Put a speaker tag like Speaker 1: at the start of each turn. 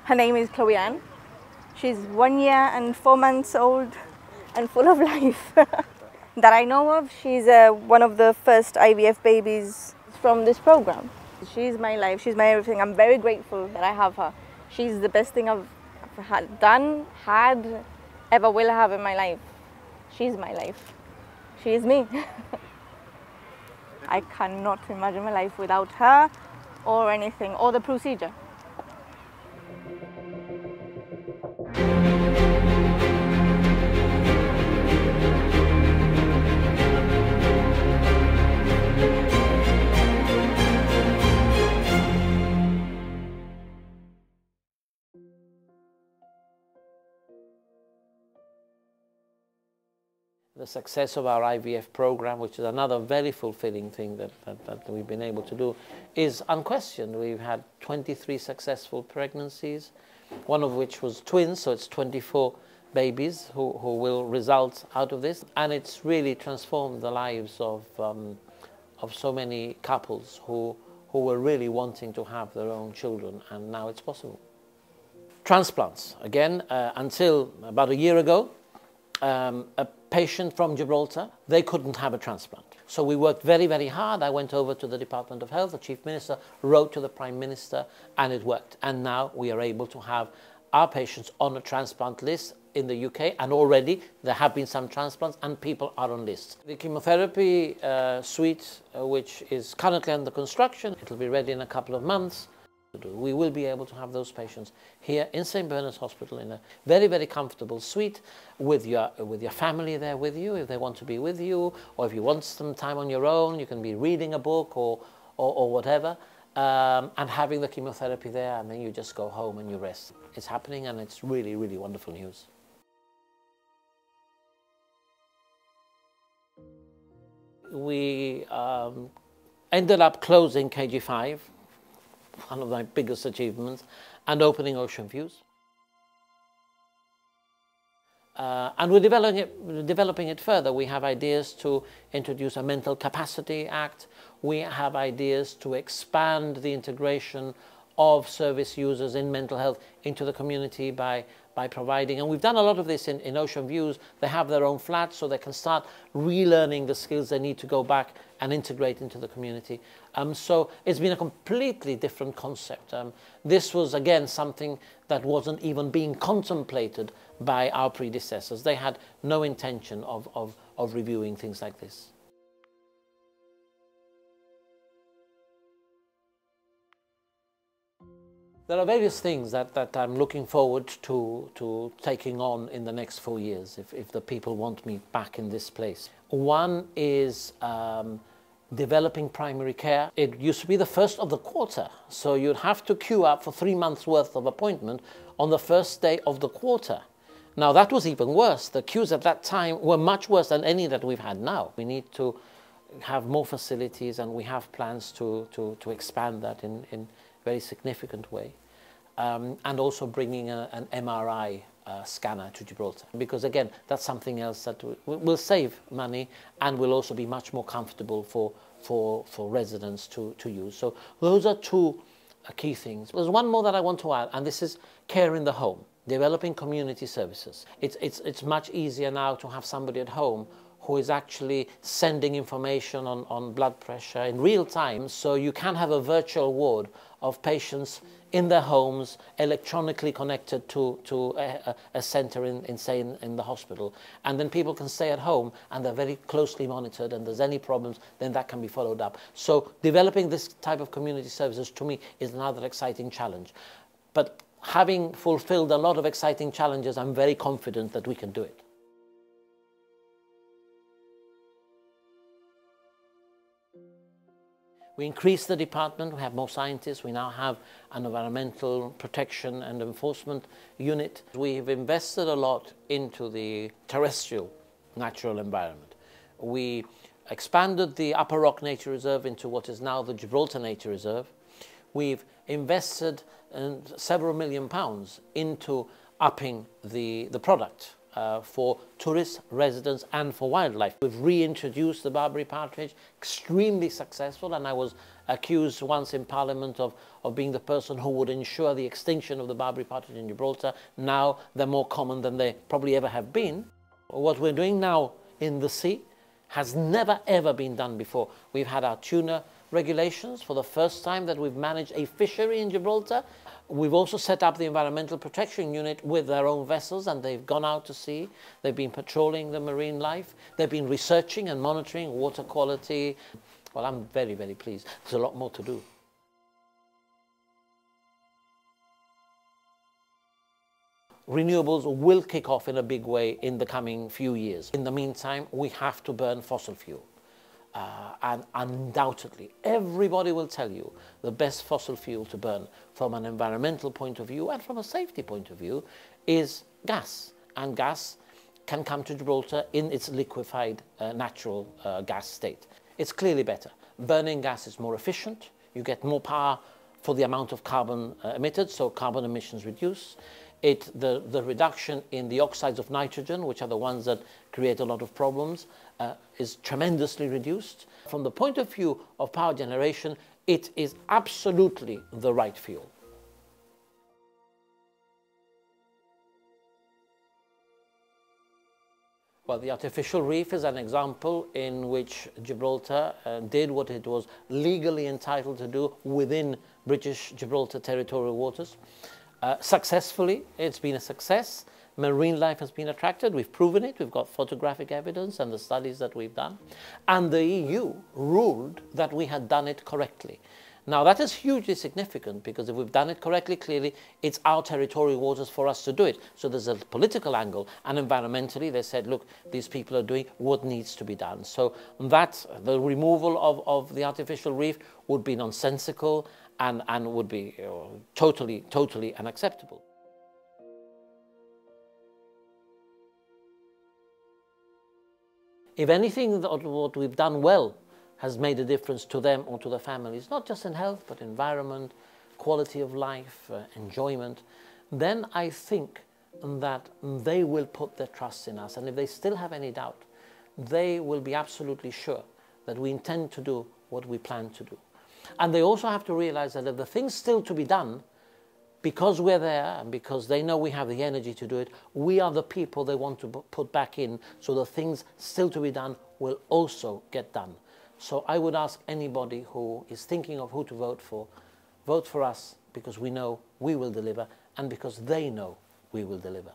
Speaker 1: Her name is Chloe Ann. She's 1 year and 4 months old and full of life. That I know of, she's one of the first IVF babies from this program. She's my life, she's my everything. I'm very grateful that I have her. She's the best thing I've had, ever will have in my life. She's my life. She is me. I cannot imagine my life without her or anything, or the procedure.
Speaker 2: The success of our IVF program, which is another very fulfilling thing that we've been able to do, is unquestioned. We've had 23 successful pregnancies, one of which was twins, so it's 24 babies who will result out of this. And it's really transformed the lives of so many couples who were really wanting to have their own children, and now it's possible. Transplants, again, until about a year ago, a patient from Gibraltar, they couldn't have a transplant. So we worked very, very hard. I went over to the Department of Health, the Chief Minister wrote to the Prime Minister, and it worked. And now we are able to have our patients on a transplant list in the UK, and already there have been some transplants and people are on lists. The chemotherapy suite, which is currently under construction, it'll be ready in a couple of months. We will be able to have those patients here in St. Bernard's Hospital in a very, very comfortable suite with your family there with you, if they want to be with you, or if you want some time on your own, you can be reading a book or whatever, and having the chemotherapy there, and then you just go home and you rest. It's happening, and it's really, really wonderful news. We ended up closing KG5, one of my biggest achievements, and opening Ocean Views. And we're developing it further. We have ideas to introduce a Mental Capacity Act. We have ideas to expand the integration of service users in mental health into the community by providing, and we've done a lot of this in Ocean Views. They have their own flats, so they can start relearning the skills they need to go back and integrate into the community. So it's been a completely different concept. This was, again, something that wasn't even being contemplated by our predecessors. They had no intention of reviewing things like this. There are various things that I'm looking forward to taking on in the next 4 years, if the people want me back in this place. One is developing primary care. It used to be the first of the quarter, so you'd have to queue up for 3 months worth of appointment on the first day of the quarter. Now that was even worse. The queues at that time were much worse than any that we've had now. We need to have more facilities, and we have plans to expand that in a very significant way. And also bringing an MRI scanner to Gibraltar, because again, that's something else that will save money and will also be much more comfortable for residents to use. So those are two key things. There's one more that I want to add, and this is care in the home, developing community services. It's much easier now to have somebody at home who is actually sending information on blood pressure in real time, so you can have a virtual ward of patients in their homes, electronically connected to a center in the hospital. And then people can stay at home, and they're very closely monitored, and if there's any problems, then that can be followed up. So developing this type of community services, to me, is another exciting challenge. But having fulfilled a lot of exciting challenges, I'm very confident that we can do it. We increased the department, we have more scientists, we now have an environmental protection and enforcement unit. We have invested a lot into the terrestrial natural environment. We expanded the Upper Rock Nature Reserve into what is now the Gibraltar Nature Reserve. We've invested several £1 million into upping the product for tourists, residents and for wildlife. We've reintroduced the Barbary partridge, extremely successful, and I was accused once in Parliament of being the person who would ensure the extinction of the Barbary partridge in Gibraltar. Now they're more common than they probably ever have been. What we're doing now in the sea has never ever been done before. We've had our tuna regulations for the first time that we've managed a fishery in Gibraltar. We've also set up the Environmental Protection Unit with their own vessels, and they've gone out to sea. They've been patrolling the marine life. They've been researching and monitoring water quality. Well, I'm very, very pleased. There's a lot more to do. Renewables will kick off in a big way in the coming few years. In the meantime, we have to burn fossil fuel. And undoubtedly, everybody will tell you the best fossil fuel to burn from an environmental point of view and from a safety point of view is gas. And gas can come to Gibraltar in its liquefied natural gas state. It's clearly better. Burning gas is more efficient. You get more power for the amount of carbon emitted, so carbon emissions reduce. The reduction in the oxides of nitrogen, which are the ones that create a lot of problems, is tremendously reduced. From the point of view of power generation, it is absolutely the right fuel. Well, the artificial reef is an example in which Gibraltar did what it was legally entitled to do within British Gibraltar territorial waters. Successfully, it's been a success. Marine life has been attracted. We've proven it. We've got photographic evidence and the studies that we've done. And the EU ruled that we had done it correctly. Now, that is hugely significant because if we've done it correctly, clearly, it's our territorial waters for us to do it. So there's a political angle, and environmentally, they said, look, these people are doing what needs to be done. So that, the removal of the artificial reef would be nonsensical and would be totally unacceptable. If anything, what we've done well has made a difference to them or to their families, not just in health, but environment, quality of life, enjoyment, then I think that they will put their trust in us. And if they still have any doubt, they will be absolutely sure that we intend to do what we plan to do. And they also have to realize that if the things still to be done, because we're there and because they know we have the energy to do it, we are the people they want to put back in, so the things still to be done will also get done. So I would ask anybody who is thinking of who to vote for us, because we know we will deliver and because they know we will deliver.